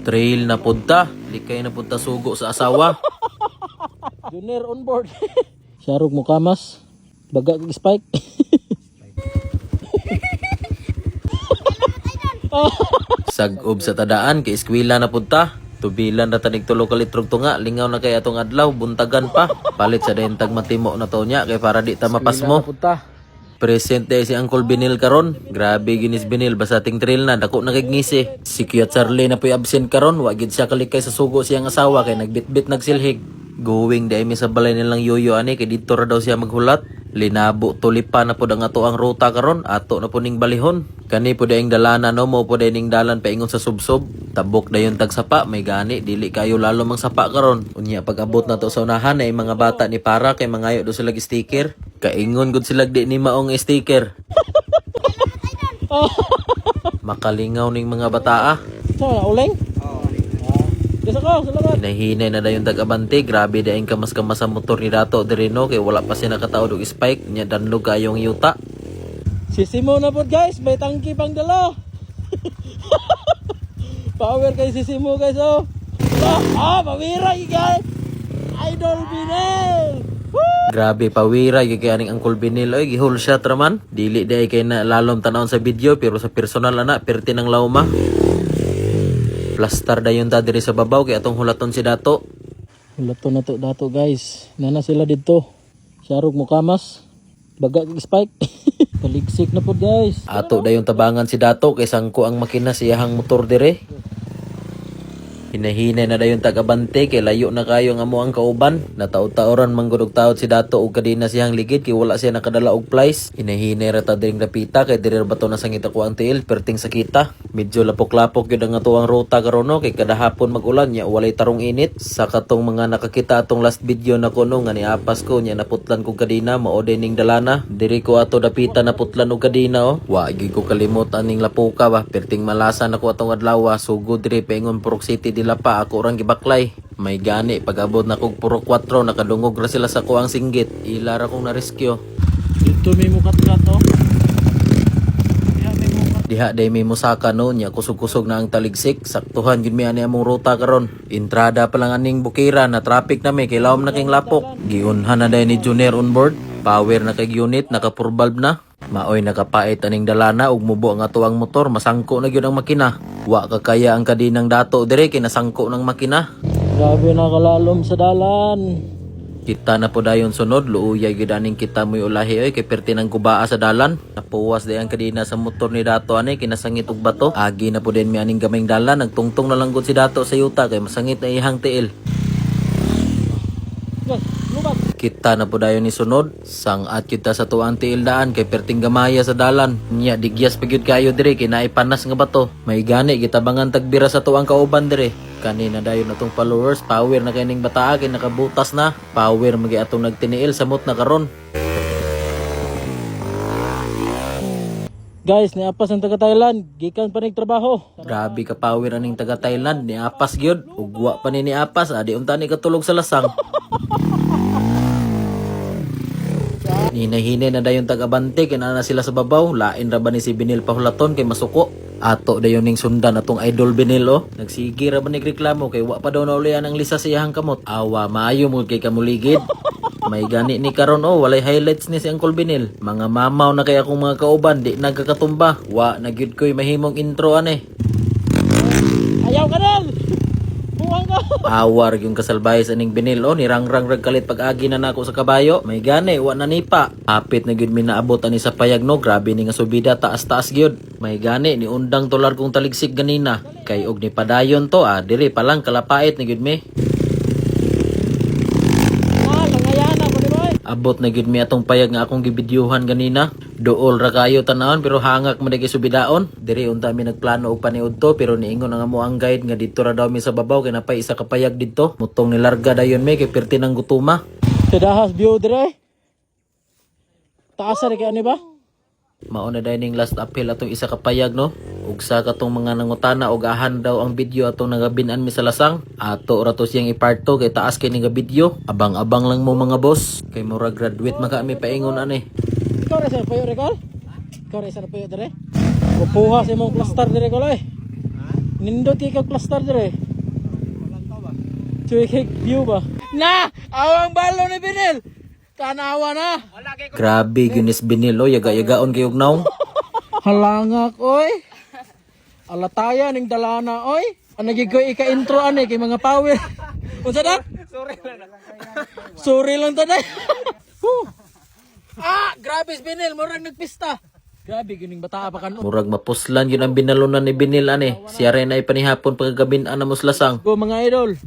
Trail na punta. Likay na punta sugo sa asawa. Junior on board. Sharog mo kamas. Baga kag spike. Sag-ob sa tadaan kay eskwela na punta. Tubilan na tanig tulo ka litrog tunga. Lingaw na kay atong adlaw. Buntagan pa. Palit sa dentag matimo na to niya. Kay para di ta mapasmo. Present day si Uncle Binil karon. Grabe ginis Binil basta ting trail na dako nakigngisi. Si Kuya Charlie na po'y absent karon. Wagid siya kalikay sa sugo siyang asawa kay nagbitbit nagsilhig. Going day mi sa balay nilang yoyo ani kay dito ra daw siya maghulat. Linabo tulipan na pud ang ato ang ruta karon. Ato na po ning balihon. Kani po daing dalana no mo po daing dalan paingon sa subsob. Tabok dayon tag sapa may gani dili kayo lalo mang sapa karon. Unya pag abot na to sa unahan ay mga bata ni para kay mangayo do sila sticker. Kaingon gud sila di ni maong sticker. Makalingaw ning mga bataa. So, uleng? Desa ko, salamat. Hinahinay na dayon tag-abante. Grabe daing kamas-kamas ang motor ni Dato Dirino kay wala pa siya nakataod og spike nya danlog kayong yuta. Sisimo na po guys, may tangki pang dala. Power kay sisimo guys oh. Pawira guys. Idol Binel. Grabe pawira gyud kay aning Uncle Binil oy gihol shot ra man. Dili day kay na lalom tanawon sa video pero sa personal ana perti ng lawma. Plaster dayon ta diri sa babaw kay atong hulaton si Dato. Hulaton na to Dato guys. Nana sila dito. Sharog mo kamas. Baga kag spike. Paligsik na po guys. Ato dayon tabangan si Dato kay sangko ang makina sa iyahang motor dire. Hinahinay na dayon tag-abante kay layo na kayo nga mo ang kauban. Nataod-taoran manggudog taod si Dato og kadina siyang ligid kay wala siya nakadala og plies. Hinahinay ra ta diring dapita kay diri bato na sangit ako ang tiil perting sakita. Medyo lapok-lapok gyud ang atuang ruta karon no kay kada hapon mag-ulan nya walay tarong init. Sa katong mga nakakita atong last video na kuno nga niapas ko nya naputlan kog kadina mao ning dalana. Diri ko ato dapita naputlan og kadina oh. Wa gyud ko kalimot aning lapuka ba perting malasan ako atong adlaw sugod diri paingon Purok City dila pa ako orang gibaklay. May gani pag-abot na kog Purok 4 nakadungog ra sila sa kuang singgit. Ila ra kong na-rescue. Dito may mukat-kat oh. Diha day may musaka no nya kusog-kusog na ang taligsik. Saktuhan gyud mi ani among ruta karon. Entrada pa lang aning bukira na traffic na may kay lawom na king lapok. Giunhan na day ni Junior on board. Power na kay unit naka pure valve na. Maoy nakapait aning dalana ug mubo ang atuang motor masangko na gyud ang makina. Wa ka kaya ang kadinang Dato dire kay nasangko ng makina. Grabe nakalalom sa dalan. Kita na po dayon sunod luuyay gyud aning kita moy ulahi oy kay perti nang kubaa sa dalan. Napuwas day ang kadina sa motor ni Dato ani kinasangit og bato. Agi na po din mi aning gamayng dalan nagtungtong na lang gud si Dato sa yuta kay masangit na ihang tiil. Kita na po dayon ni sunod. Sangat kita sa tuang tiil daan kay perting gamaya sa dalan. Nya digyas pagyud kayo dire kay naay panas nga bato. May gani gitabangan tagbira sa tuang kauban dire. Kanina dayon atong followers power na kining bataa kay nakabutas na. Power magi atong nagtiniil samot na karon. Guys, niapas ang taga Thailand, gikan pa nagtrabaho. Grabe ka power aning taga Thailand ni apas gyud. Ugwa pa ni apas adi unta ni katulog sa lasang. Hinahinay na dayon tag-abante kay na sila sa babaw. Lain ra ba ni si Binil pahulaton kay masuko. Ato dayon ning sundan atong idol Binil oh. Nagsigi ra ba nagreklamo kay wa pa daw naulian ang lisa sa iyang kamot. Awa maayo mo kay kamuligid. May gani ni karon oh walay highlights ni si Uncle Binil. Mga mamaw na kay akong mga kauban di nagkakatumba. Wa na gyud koy mahimong intro ani. Ayaw ka nal. Buwang ka. Awar yung kasalbahe sa ning Binil oh nirangrang rag kalit pag-agi na nako sa kabayo. May gani wa na nipa. Hapit na gyud mi naabot ani sa payag no. Grabe ni nga subida taas-taas gyud. May gani ni undang tolar kong taligsik ganina. Kay og ni padayon to diri pa lang kalapait na gyud mi. Abot na gyud mi atong payag nga akong gibidyuhan ganina. Duol ra kayo tanawon pero hangak mo dagi subidaon. Diri unta mi nagplano og paniudto pero niingon nga mo ang guide nga dito ra daw mi sa babaw kay napay isa ka payag didto. Mutong nilarga dayon mi kay perti nang gutuma. Tidahas view dire. Taas ra kay ani ba? Mao na dining last appeal atong isa ka payag no. Ug sa katong mga nangutana og ahan daw ang video atong nagabinan mi sa lasang. Ato ra to siyang iparto kay taas kay ni nga video. Abang-abang lang mo mga boss. Kay mura graduate maka mi paingon ani. Ikaw ra sa payo recall? Ikaw ra sa payo dire? Kupuha sa imong cluster dire ko loy. Nindot kay kag plaster dire. Cuy kay view ba? Na! Awang balo ni Binil! Tanawa na! Grabe ginis binilo, yaga-yagaon kayog naong. Halangak, oy! Alataya ning dalana, oy! Ang nagigoy ika-intro ani kay mga power. Unsa da? Sorry lang taday. Grabe si Binil, murag nagpista. Grabe gining bata pa kan. Murag mapuslan yun ang binalunan ni Binil ani. Siya rin ay panihapon pagkagabin na muslasang. Go mga idol.